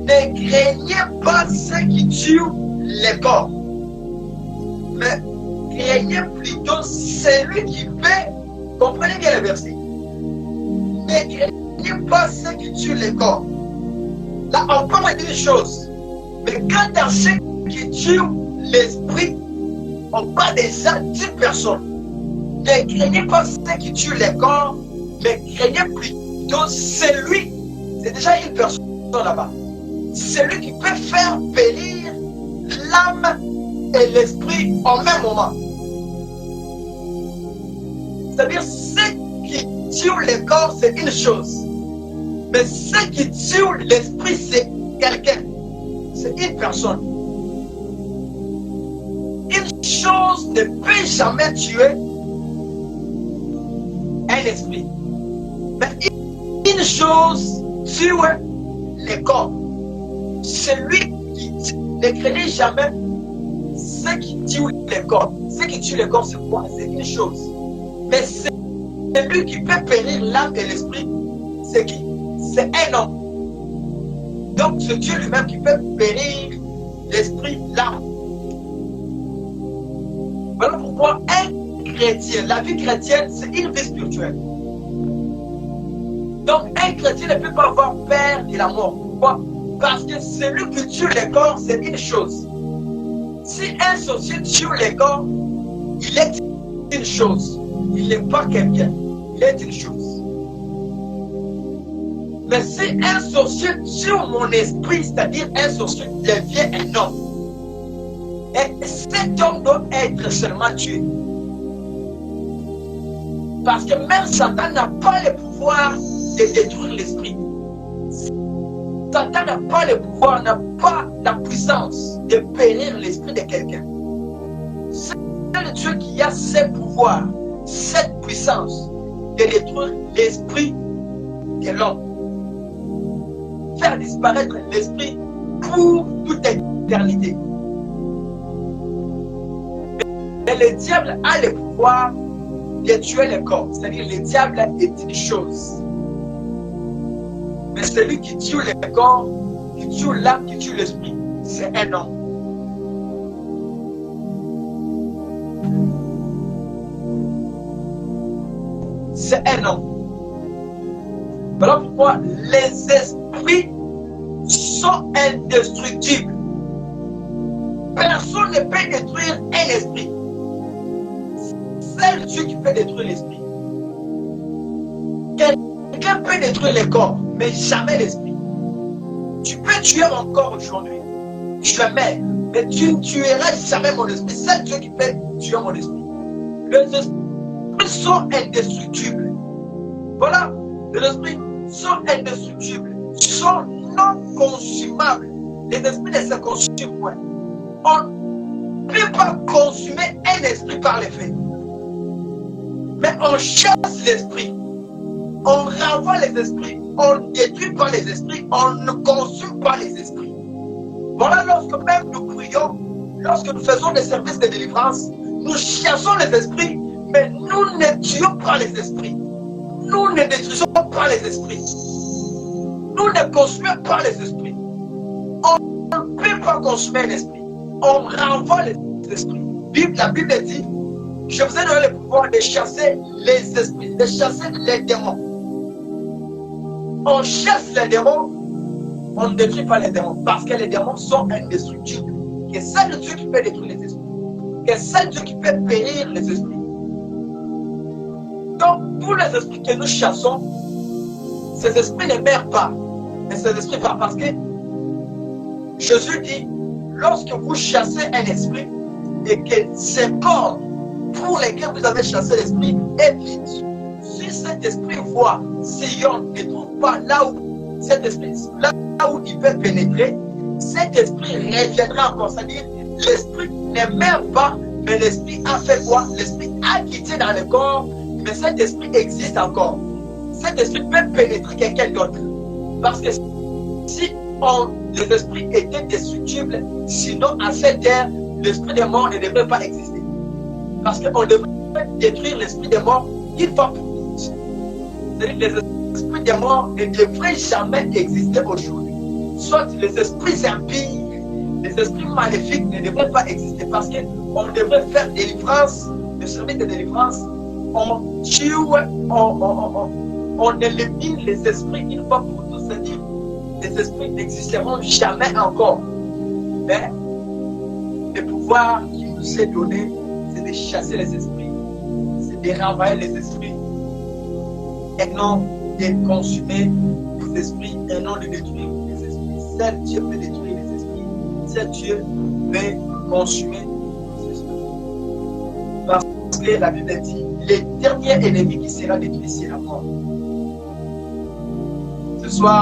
Ne craignez pas ceux qui tuent les corps, mais craignez plutôt celui qui fait. Comprenez bien le verset. Ne craignez pas ceux qui tuent les corps. Là, on parle d'une chose. Mais quant à ceux qui tuent l'esprit, on parle déjà d'une personne. Ne craignez pas ceux qui tuent les corps, mais craignez plutôt celui, c'est déjà une personne là-bas, celui qui peut faire périr l'âme et l'esprit en même moment. C'est-à-dire, ceux qui tuent les corps, c'est une chose. Mais ceux qui tuent l'esprit, c'est quelqu'un. C'est une personne. Une chose ne peut jamais tuer un esprit. Mais une chose tue les corps. Celui qui ne craignait jamais ceux qui tuent les corps. Ceux qui tuent les corps, c'est quoi? C'est une chose. Mais celui qui peut périr l'âme et l'esprit, c'est qui? C'est un homme. Donc c'est Dieu lui-même qui peut périr l'esprit, l'âme. Voilà pourquoi un chrétien, la vie chrétienne, c'est une vie spirituelle. Donc un chrétien ne peut pas avoir peur de la mort. Pourquoi? Parce que celui qui tue les corps, c'est une chose. Si un sorcier tue les corps, il est une chose. Il n'est pas quelqu'un. Il est une chose. Mais si un sorcier tue mon esprit, c'est-à-dire un sorcier devient un homme, et cet homme doit être seulement tué. Parce que même Satan n'a pas le pouvoir de détruire l'esprit. Satan n'a pas le pouvoir, n'a pas la puissance de périr l'esprit de quelqu'un. C'est le Dieu qui a ce pouvoir, cette puissance de détruire l'esprit de l'homme. Faire disparaître l'esprit pour toute éternité. Mais le diable a le pouvoir de tuer le corps. C'est-à-dire le diable est une chose. Mais celui qui tue le corps, qui tue l'âme, qui tue l'esprit, c'est un homme. C'est un homme. Voilà pourquoi les esprits sont indestructibles. Personne ne peut détruire un esprit. C'est Dieu qui peut détruire l'esprit. Quelqu'un peut détruire le corps, mais jamais l'esprit. Tu peux tuer mon corps aujourd'hui, jamais, mais tu ne tueras jamais mon esprit. C'est Dieu qui peut tuer mon esprit. Les esprits sont indestructibles. Voilà, les esprits sont indestructibles, sont non consumables. Les esprits ne se consument point. On ne peut pas consumer un esprit par les faits. Mais on chasse l'esprit. On renvoie les esprits. On ne détruit pas les esprits. On ne consume pas les esprits. Voilà, lorsque même nous prions, lorsque nous faisons des services de délivrance, nous chassons les esprits, mais nous ne tuons pas les esprits. Nous ne détruisons pas les esprits. Nous ne consumons pas les esprits. On ne peut pas consumer l'esprit. On renvoie les esprits. La Bible dit, je vous ai donné le pouvoir de chasser les esprits, de chasser les démons. On chasse les démons, on ne détruit pas les démons, parce que les démons sont indestructibles. Que c'est le Dieu qui peut détruire les esprits. Que c'est le Dieu qui peut périr les esprits. Donc, tous les esprits que nous chassons, ces esprits ne meurent pas. Mais ces esprits partent parce que Jésus dit, lorsque vous chassez un esprit et que ces corps pour lesquels vous avez chassé l'esprit est vide, si cet esprit voit Sion ne trouve pas là où cet esprit, là où il peut pénétrer, cet esprit reviendra encore. C'est-à-dire, l'esprit ne meurt pas, mais l'esprit a fait quoi? L'esprit a quitté dans le corps, mais cet esprit existe encore. Cet esprit peut pénétrer quelqu'un d'autre. Parce que si les esprits étaient destructibles, sinon à cette terre, l'esprit des morts ne devrait pas exister. Parce qu'on devrait détruire l'esprit des morts une fois pour toutes. C'est-à-dire que les esprits des morts ne devraient jamais exister aujourd'hui. soit les esprits impies, les esprits maléfiques ne devraient pas exister parce qu'on devrait faire délivrance, le service de délivrance, on tue, on élimine les esprits une fois pour tous, c'est-à-dire les esprits n'existeront jamais encore. Mais le pouvoir qui nous est donné, c'est de chasser les esprits, c'est de renvoyer les esprits et non de consumer les esprits et non de détruire les esprits. Seul Dieu peut détruire les esprits, seul Dieu peut consumer les esprits. Parce que la Bible dit, le dernier ennemi qui sera détruit, c'est la mort. Ce soir,